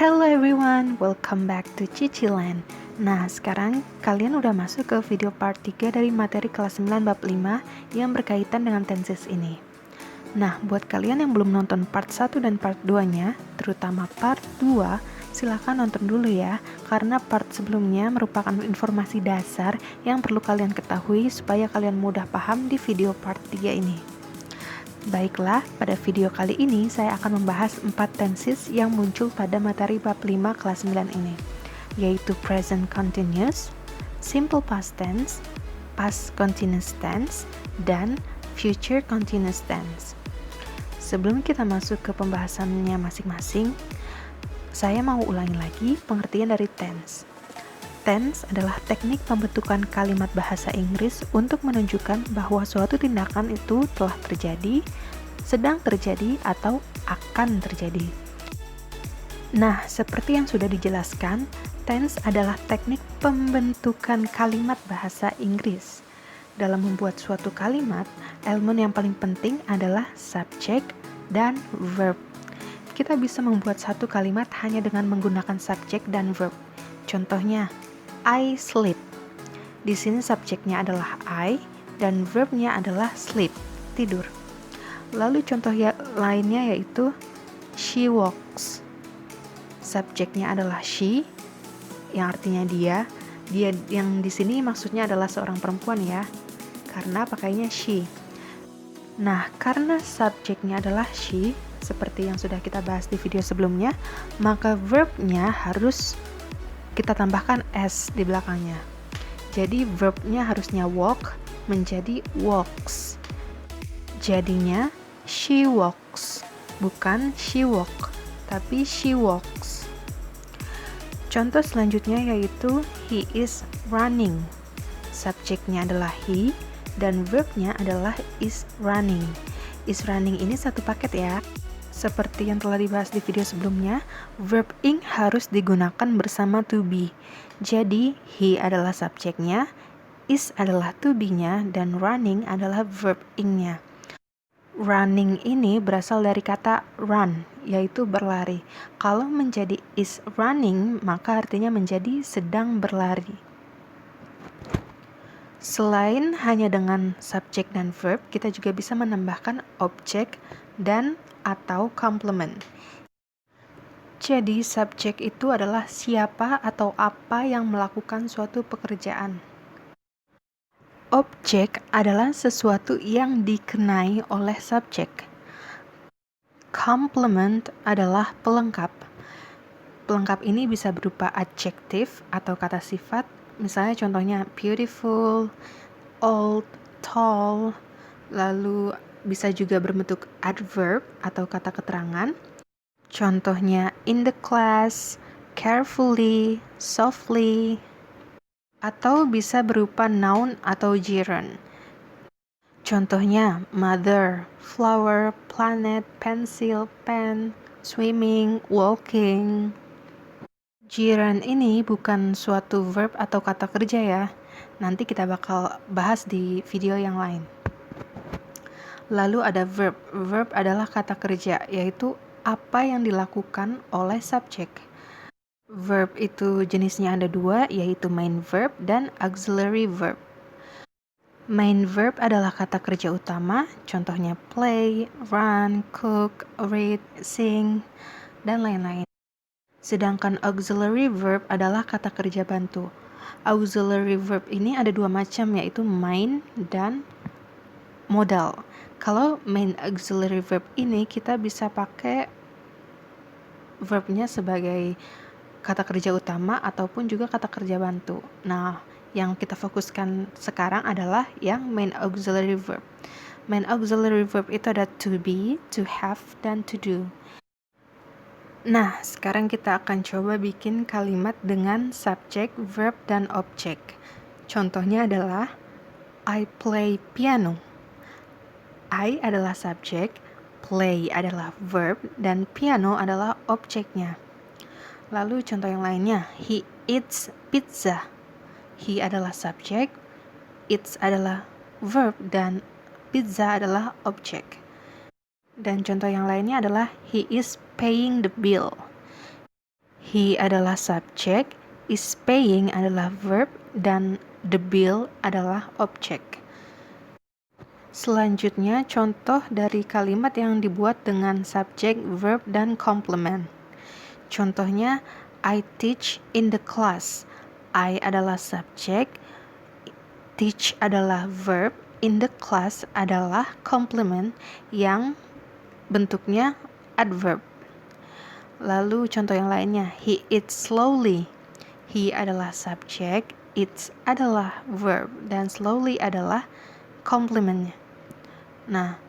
Hello everyone, welcome back to Cicilan. Nah, sekarang kalian udah masuk ke video part 3 dari materi kelas 9 bab 5 yang berkaitan dengan tenses ini. Nah, buat kalian yang belum nonton part 1 dan part 2-nya, terutama part 2, silahkan nonton dulu ya, karena part sebelumnya merupakan informasi dasar yang perlu kalian ketahui supaya kalian mudah paham di video part 3 ini. Baiklah, pada video kali ini saya akan membahas 4 tenses yang muncul pada materi bab 5 kelas 9 ini, yaitu present continuous, simple past tense, past continuous tense, dan future continuous tense. Sebelum kita masuk ke pembahasannya masing-masing, saya mau ulangi lagi pengertian dari tense. Tense adalah teknik pembentukan kalimat bahasa Inggris untuk menunjukkan bahwa suatu tindakan itu telah terjadi, sedang terjadi, atau akan terjadi. Nah, seperti yang sudah dijelaskan, tense adalah teknik pembentukan kalimat bahasa Inggris. Dalam membuat suatu kalimat, elemen yang paling penting adalah subjek dan verb. Kita bisa membuat satu kalimat hanya dengan menggunakan subjek dan verb. Contohnya, I sleep. Di sini subjeknya adalah I dan verbnya adalah sleep, tidur. Lalu contoh lainnya yaitu she walks. Subjeknya adalah she, yang artinya dia. Dia yang di sini maksudnya adalah seorang perempuan ya, karena pakainya she. Nah, karena subjeknya adalah she, seperti yang sudah kita bahas di video sebelumnya, maka verbnya harus kita tambahkan s di belakangnya. Jadi verbnya harusnya walk menjadi walks. Jadinya she walks, bukan she walk, tapi she walks. Contoh selanjutnya yaitu he is running. Subjeknya adalah he dan verbnya adalah is running. Is running ini satu paket ya. Seperti yang telah dibahas di video sebelumnya, verb ing harus digunakan bersama to be. Jadi, he adalah subjeknya, is adalah to be-nya, dan running adalah verb ing-nya. Running ini berasal dari kata run, yaitu berlari. Kalau menjadi is running, maka artinya menjadi sedang berlari. Selain hanya dengan subjek dan verb, kita juga bisa menambahkan objek dan atau complement. Jadi, subjek itu adalah siapa atau apa yang melakukan suatu pekerjaan. Objek adalah sesuatu yang dikenai oleh subjek. Complement adalah pelengkap. Pelengkap ini bisa berupa adjektif atau kata sifat, misalnya contohnya beautiful, old, tall, lalu bisa juga berbentuk adverb atau kata keterangan. Contohnya in the class, carefully, softly. Atau bisa berupa noun atau gerund. Contohnya mother, flower, planet, pencil, pen, swimming, walking. Gerund ini bukan suatu verb atau kata kerja ya. Nanti kita bakal bahas di video yang lain. Lalu ada verb. Verb adalah kata kerja, yaitu apa yang dilakukan oleh subjek. Verb itu jenisnya ada dua, yaitu main verb dan auxiliary verb. Main verb adalah kata kerja utama, contohnya play, run, cook, read, sing, dan lain-lain. Sedangkan auxiliary verb adalah kata kerja bantu. Auxiliary verb ini ada dua macam, yaitu main dan modal. Kalau main auxiliary verb ini kita bisa pakai verbnya sebagai kata kerja utama ataupun juga kata kerja bantu. Nah, yang kita fokuskan sekarang adalah yang main auxiliary verb. Main auxiliary verb itu ada to be, to have, dan to do. Nah, sekarang kita akan coba bikin kalimat dengan subjek, verb, dan objek. Contohnya adalah I play piano. I adalah subjek, play adalah verb, dan piano adalah objeknya. Lalu contoh yang lainnya, he eats pizza. He adalah subjek, eats adalah verb, dan pizza adalah objek. Dan contoh yang lainnya adalah he is paying the bill. He adalah subjek, is paying adalah verb, dan the bill adalah objek. Selanjutnya, contoh dari kalimat yang dibuat dengan subjek, verb, dan complement. Contohnya, I teach in the class. I adalah subjek, teach adalah verb, in the class adalah complement yang bentuknya adverb. Lalu contoh yang lainnya, he eats slowly. He adalah subjek, eats adalah verb, dan slowly adalah complementnya. Nah,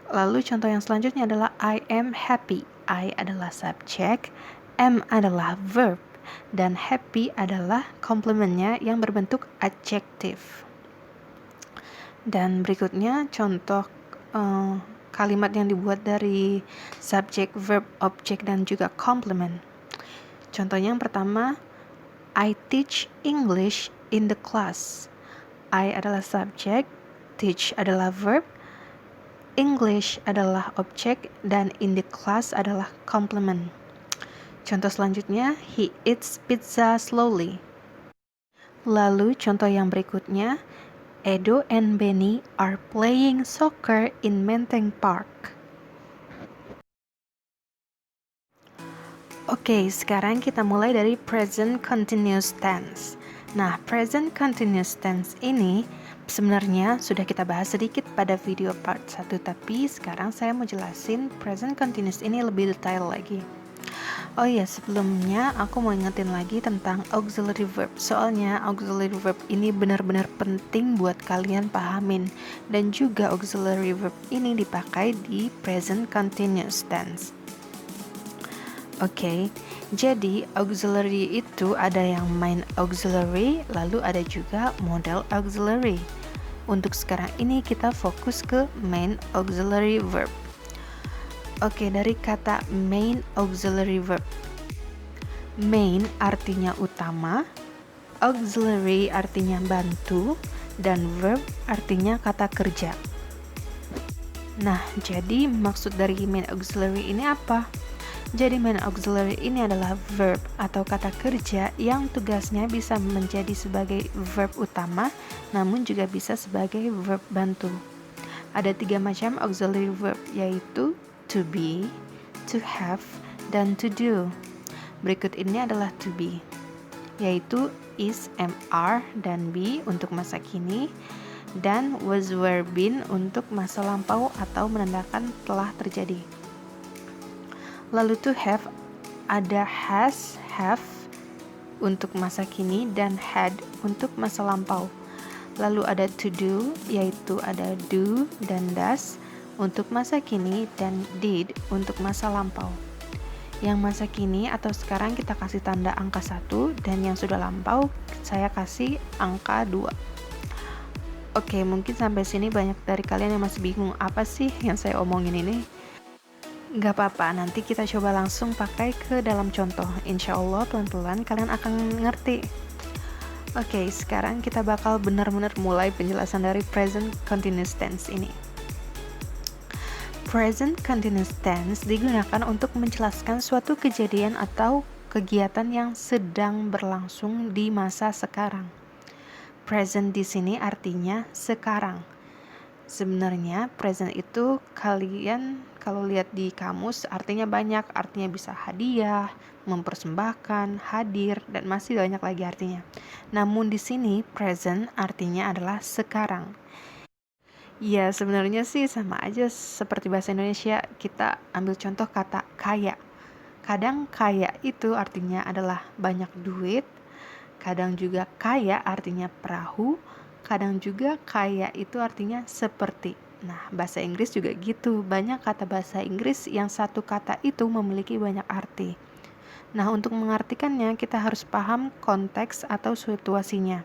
lalu contoh yang selanjutnya adalah I am happy. I adalah subjek, am adalah verb, dan happy adalah complementnya yang berbentuk adjektif. Dan berikutnya contoh kalimat yang dibuat dari subjek, verb, objek, dan juga complement. Contohnya yang pertama, I teach English in the class. I adalah subjek, teach adalah verb, English adalah objek, dan in the class adalah complement. Contoh selanjutnya, he eats pizza slowly. Lalu contoh yang berikutnya, Edo and Benny are playing soccer in Menteng Park. Oke, sekarang kita mulai dari present continuous tense. Nah, present continuous tense ini sebenarnya sudah kita bahas sedikit pada video part 1, tapi sekarang saya mau jelasin present continuous ini lebih detail lagi. Oh iya, sebelumnya aku mau ingetin lagi tentang auxiliary verb. Soalnya auxiliary verb ini benar-benar penting buat kalian pahamin. Dan juga auxiliary verb ini dipakai di present continuous tense. Oke, jadi auxiliary itu ada yang main auxiliary, lalu ada juga model auxiliary. Untuk sekarang ini kita fokus ke main auxiliary verb. Oke, dari kata main auxiliary verb. Main artinya utama, auxiliary artinya bantu, dan verb artinya kata kerja. Nah, jadi maksud dari main auxiliary ini apa? Jadi main auxiliary ini adalah verb atau kata kerja yang tugasnya bisa menjadi sebagai verb utama, namun juga bisa sebagai verb bantu. Ada 3 macam auxiliary verb, yaitu to be, to have, dan to do. Berikut ini adalah to be, yaitu is, am, are, dan be untuk masa kini, dan was, were, been untuk masa lampau atau menandakan telah terjadi. Lalu to have ada has, have untuk masa kini, dan had untuk masa lampau. Lalu ada to do, yaitu ada do dan does untuk masa kini, dan did untuk masa lampau. Yang masa kini atau sekarang kita kasih tanda angka 1, dan yang sudah lampau saya kasih angka 2. Oke, mungkin sampai sini banyak dari kalian yang masih bingung apa sih yang saya omongin ini. Gak apa-apa, nanti kita coba langsung pakai ke dalam contoh. Insya Allah pelan-pelan kalian akan ngerti. Oke, sekarang kita bakal benar-benar mulai penjelasan dari present continuous tense ini. Present continuous tense digunakan untuk menjelaskan suatu kejadian atau kegiatan yang sedang berlangsung di masa sekarang. Present di sini artinya sekarang. Sebenarnya present itu kalian kalau lihat di kamus artinya banyak, artinya bisa hadiah, mempersembahkan, hadir, dan masih banyak lagi artinya. Namun di sini present artinya adalah sekarang. Ya, sebenarnya sih sama aja seperti bahasa Indonesia, kita ambil contoh kata kaya. Kadang kaya itu artinya adalah banyak duit, kadang juga kaya artinya perahu, kadang juga kaya itu artinya seperti. Nah, bahasa Inggris juga gitu, banyak kata bahasa Inggris yang satu kata itu memiliki banyak arti. Nah, untuk mengartikannya kita harus paham konteks atau situasinya.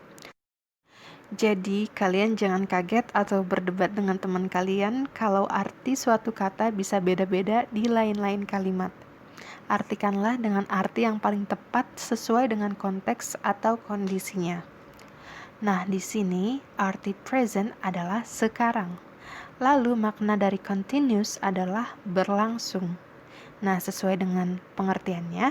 Jadi, kalian jangan kaget atau berdebat dengan teman kalian kalau arti suatu kata bisa beda-beda di lain-lain kalimat. Artikanlah dengan arti yang paling tepat sesuai dengan konteks atau kondisinya. Nah, di sini arti present adalah sekarang. Lalu makna dari continuous adalah berlangsung. Nah, sesuai dengan pengertiannya,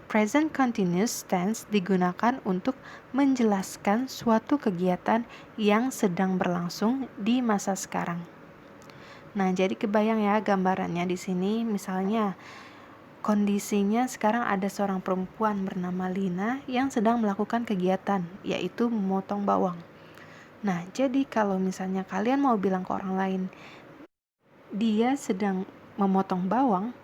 present continuous tense digunakan untuk menjelaskan suatu kegiatan yang sedang berlangsung di masa sekarang. Nah, jadi kebayang ya gambarannya di sini, misalnya kondisinya sekarang ada seorang perempuan bernama Lina yang sedang melakukan kegiatan, yaitu memotong bawang. Nah, jadi kalau misalnya kalian mau bilang ke orang lain, dia sedang memotong bawang,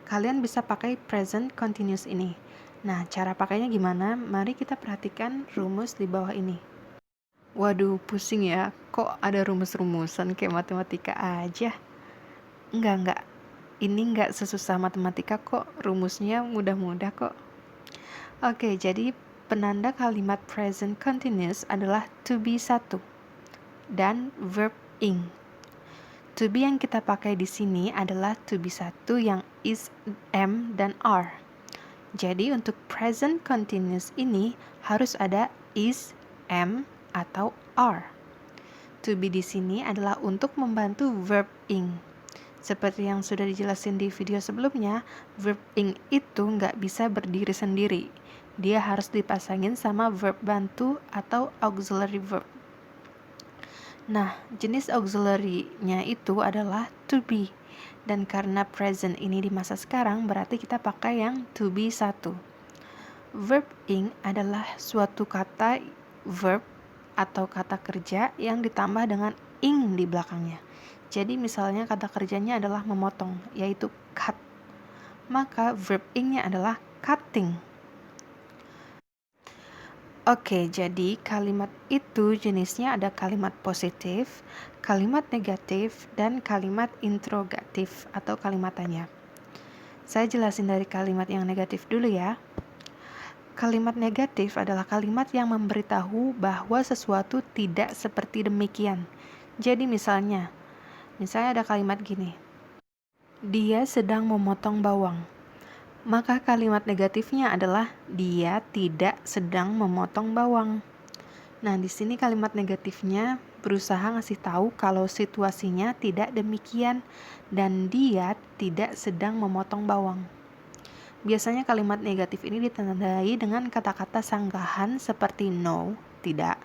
kalian bisa pakai present continuous ini. Nah, cara pakainya gimana? Mari kita perhatikan rumus di bawah ini. Waduh, pusing ya. Kok ada rumus-rumusan kayak matematika aja? Enggak. Ini enggak sesusah matematika kok. Rumusnya mudah-mudah kok. Oke, jadi penanda kalimat present continuous adalah to be satu dan verb ing. To be yang kita pakai di sini adalah to be satu yang is, am, dan are. Jadi untuk present continuous ini harus ada is, am, atau are. To be di sini adalah untuk membantu verb ing. Seperti yang sudah dijelasin di video sebelumnya, verb ing itu nggak bisa berdiri sendiri. Dia harus dipasangin sama verb bantu atau auxiliary verb. Nah, jenis auxiliary-nya itu adalah to be. Dan karena present ini di masa sekarang, berarti kita pakai yang to be satu. Verb ing adalah suatu kata verb atau kata kerja yang ditambah dengan ing di belakangnya. Jadi misalnya kata kerjanya adalah memotong, yaitu cut. Maka verb ing-nya adalah cutting. Oke, jadi kalimat itu jenisnya ada kalimat positif, kalimat negatif, dan kalimat interrogatif atau kalimat tanya. Saya jelasin dari kalimat yang negatif dulu ya. Kalimat negatif adalah kalimat yang memberitahu bahwa sesuatu tidak seperti demikian. Jadi misalnya ada kalimat gini, dia sedang memotong bawang. Maka kalimat negatifnya adalah dia tidak sedang memotong bawang. Nah, di sini kalimat negatifnya berusaha ngasih tahu kalau situasinya tidak demikian dan dia tidak sedang memotong bawang. Biasanya kalimat negatif ini ditandai dengan kata-kata sanggahan seperti no, tidak,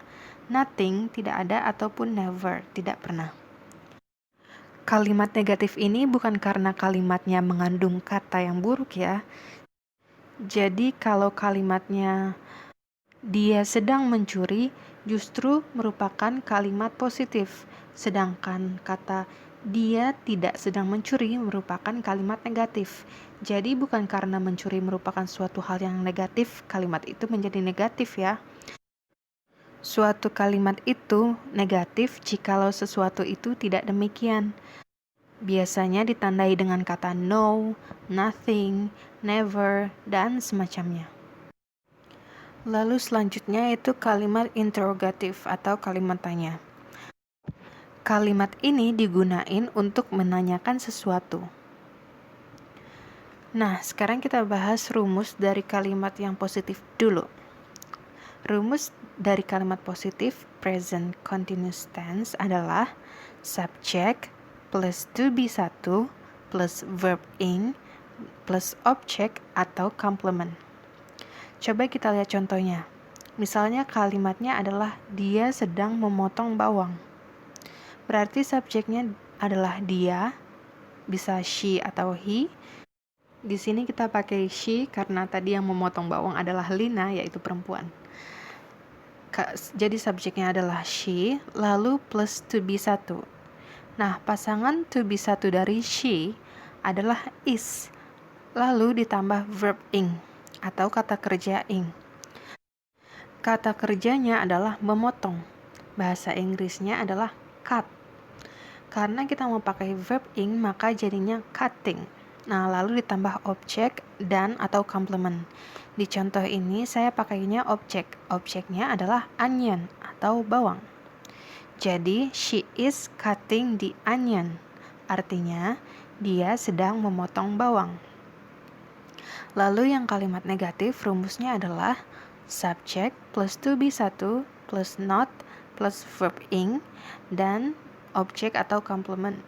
nothing, tidak ada, ataupun never, tidak pernah. Kalimat negatif ini bukan karena kalimatnya mengandung kata yang buruk ya. Jadi kalau kalimatnya dia sedang mencuri justru merupakan kalimat positif. Sedangkan kata dia tidak sedang mencuri merupakan kalimat negatif. Jadi bukan karena mencuri merupakan suatu hal yang negatif, kalimat itu menjadi negatif ya. Suatu kalimat itu negatif jikalau sesuatu itu tidak demikian. Biasanya ditandai dengan kata no, nothing, never, dan semacamnya. Lalu selanjutnya itu kalimat interrogatif atau kalimat tanya. Kalimat ini digunain untuk menanyakan sesuatu. Nah, sekarang kita bahas rumus dari kalimat yang positif dulu. Rumus dari kalimat positif present continuous tense adalah subject plus to be satu plus verb ing plus object atau complement. Coba kita lihat contohnya. Misalnya kalimatnya adalah dia sedang memotong bawang. Berarti subjeknya adalah dia, bisa she atau he. Di sini kita pakai she karena tadi yang memotong bawang adalah Lina, yaitu perempuan. Jadi subjeknya adalah she, lalu plus to be satu. Nah, pasangan to be satu dari she adalah is, lalu ditambah verb ing atau kata kerja ing. Kata kerjanya adalah memotong. Bahasa Inggrisnya adalah cut. Karena kita mau pakai verb ing, maka jadinya cutting. Nah, lalu ditambah objek dan atau complement. Di contoh ini saya pakainya objek. Objeknya adalah onion atau bawang. Jadi, she is cutting the onion. Artinya, dia sedang memotong bawang. Lalu yang kalimat negatif rumusnya adalah subject plus to be satu plus not plus verb ing dan objek atau complement.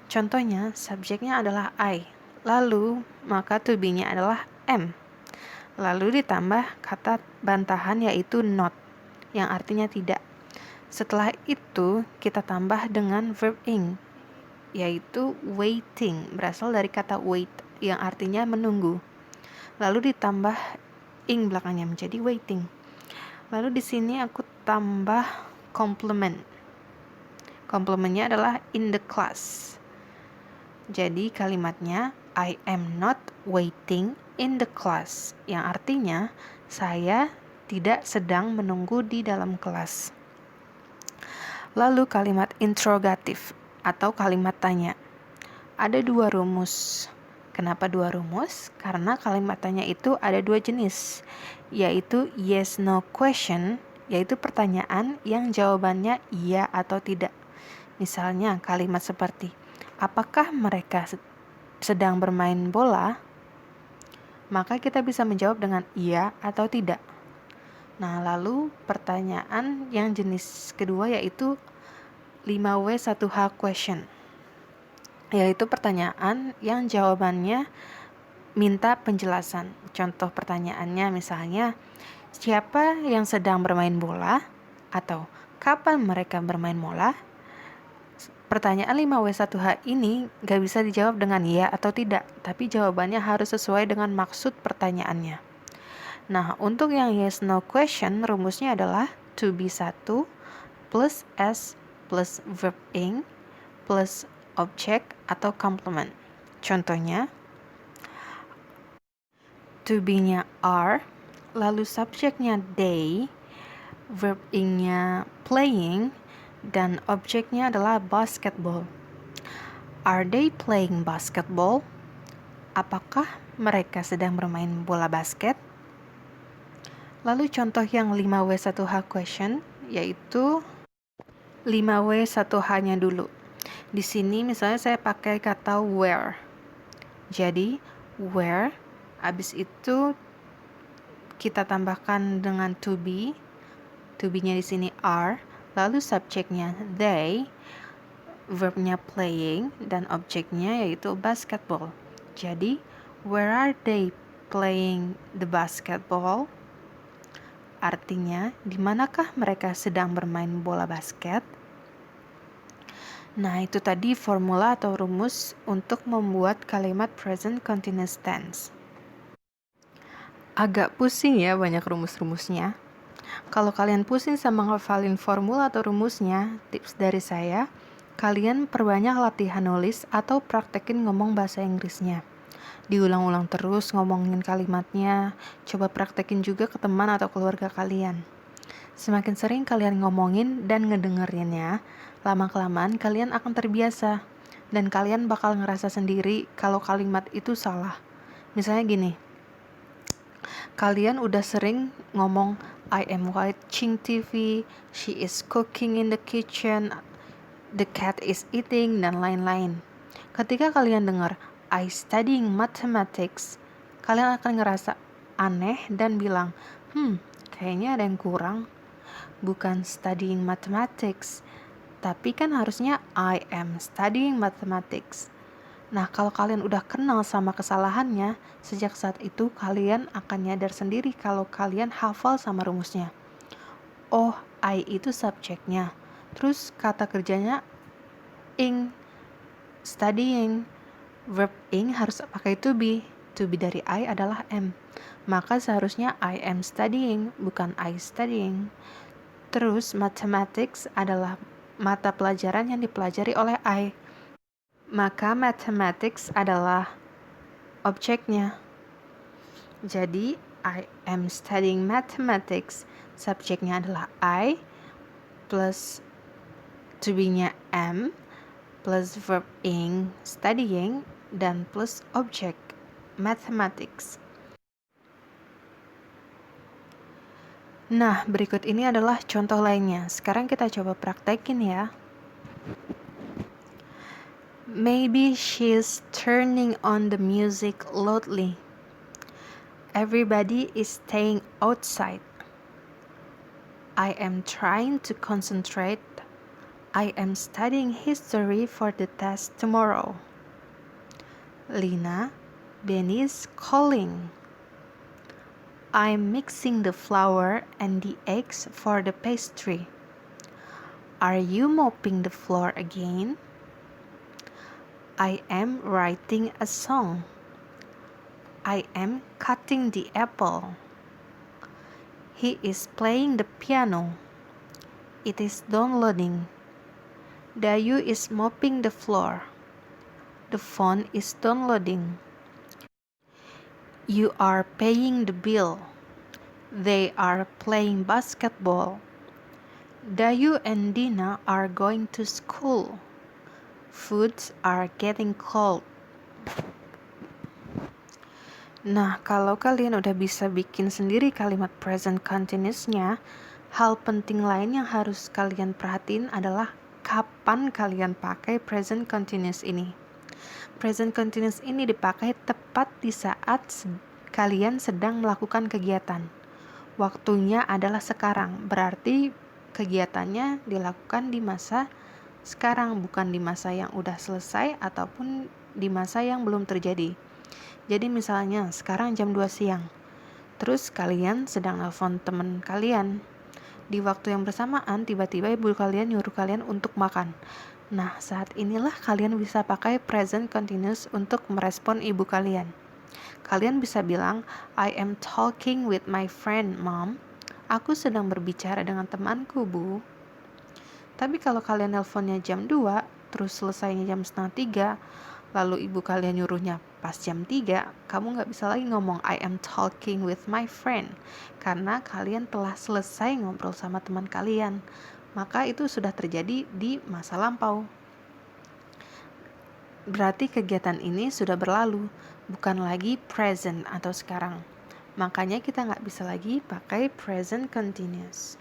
Contohnya, subjeknya adalah I, lalu maka to be-nya adalah am. Lalu ditambah kata bantahan yaitu not, yang artinya tidak. Setelah itu kita tambah dengan verb ing, yaitu waiting, berasal dari kata wait, yang artinya menunggu. Lalu ditambah ing belakangnya menjadi waiting. Lalu di sini aku tambah complement. Komplementnya adalah in the class. Jadi kalimatnya I am not waiting in the class, yang artinya saya tidak sedang menunggu di dalam kelas. Lalu kalimat interrogatif atau kalimat tanya. Ada 2 rumus. Kenapa 2 rumus? Karena kalimat tanya itu ada 2 jenis, yaitu yes no question, yaitu pertanyaan yang jawabannya iya atau tidak. Misalnya kalimat seperti, apakah mereka sedang bermain bola? Maka kita bisa menjawab dengan iya atau tidak. Nah, lalu pertanyaan yang jenis kedua yaitu 5W1H question, yaitu pertanyaan yang jawabannya minta penjelasan. Contoh pertanyaannya misalnya, siapa yang sedang bermain bola? Atau kapan mereka bermain bola? Pertanyaan 5W1H ini gak bisa dijawab dengan ya atau tidak, tapi jawabannya harus sesuai dengan maksud pertanyaannya. Nah, untuk yang yes no question, rumusnya adalah to be 1 plus S plus verb ing plus object atau complement. Contohnya, to be-nya are, lalu subjeknya they, verb ing-nya playing, dan objeknya adalah basketball. Are they playing basketball? Apakah mereka sedang bermain bola basket? Lalu contoh yang 5W1H question, yaitu 5W1H-nya dulu. Di sini misalnya saya pakai kata where. Jadi where, habis itu kita tambahkan dengan to be. To be-nya di sini are, lalu subjeknya they, verbnya playing, dan objeknya yaitu basketball. Jadi, where are they playing the basketball? Artinya, di manakah mereka sedang bermain bola basket? Nah, itu tadi formula atau rumus untuk membuat kalimat present continuous tense. Agak pusing ya banyak rumus-rumusnya. Kalau kalian pusing sama ngafalin formula atau rumusnya, tips dari saya, kalian perbanyak latihan nulis atau praktekin ngomong bahasa Inggrisnya. Diulang-ulang terus ngomongin kalimatnya, coba praktekin juga ke teman atau keluarga kalian. Semakin sering kalian ngomongin dan ngedengerinnya, lama-kelamaan kalian akan terbiasa, dan kalian bakal ngerasa sendiri kalau kalimat itu salah. Misalnya gini, kalian udah sering ngomong, I am watching TV, she is cooking in the kitchen, the cat is eating, dan lain-lain. Ketika kalian dengar, I studying mathematics, kalian akan ngerasa aneh dan bilang, kayaknya ada yang kurang. Bukan studying mathematics, tapi kan harusnya I am studying mathematics. Nah, kalau kalian udah kenal sama kesalahannya, sejak saat itu kalian akan nyadar sendiri kalau kalian hafal sama rumusnya. Oh, I itu subjeknya. Terus kata kerjanya ing, studying. Verb ing harus pakai to be. To be dari I adalah am. Maka seharusnya I am studying, bukan I studying. Terus mathematics adalah mata pelajaran yang dipelajari oleh I. Maka mathematics adalah objeknya. Jadi I am studying mathematics, subjeknya adalah I, plus to be-nya am, plus verb ing, studying, dan plus objek, mathematics. Nah, berikut ini adalah contoh lainnya. Sekarang kita coba praktekin ya. Maybe she's turning on the music loudly. Everybody is staying outside. I am trying to concentrate. I am studying history for the test tomorrow. Lina, Benny is calling. I'm mixing the flour and the eggs for the pastry. Are you mopping the floor again? I am writing a song. I am cutting the apple. He is playing the piano. It is downloading. Dayu is mopping the floor. The phone is downloading. You are paying the bill. They are playing basketball. Dayu and Dina are going to school. Foods are getting cold. Nah, kalau kalian udah bisa bikin sendiri kalimat present continuous-nya, hal penting lain yang harus kalian perhatiin adalah kapan kalian pakai present continuous ini. Present continuous ini dipakai tepat di saat kalian sedang melakukan kegiatan. Waktunya adalah sekarang, berarti kegiatannya dilakukan di masa sekarang, bukan di masa yang udah selesai ataupun di masa yang belum terjadi. Jadi misalnya sekarang jam 2 siang, terus kalian sedang nelfon teman kalian. Di waktu yang bersamaan tiba-tiba ibu kalian nyuruh kalian untuk makan. Nah, saat inilah kalian bisa pakai present continuous untuk merespon ibu kalian. Kalian bisa bilang, I am talking with my friend, mom. Aku sedang berbicara dengan temanku, bu. Tapi kalau kalian nelponnya jam 2, terus selesainya jam 2:30, lalu ibu kalian nyuruhnya pas jam 3, kamu gak bisa lagi ngomong I am talking with my friend, karena kalian telah selesai ngobrol sama teman kalian. Maka itu sudah terjadi di masa lampau. Berarti kegiatan ini sudah berlalu, bukan lagi present atau sekarang. Makanya kita gak bisa lagi pakai present continuous.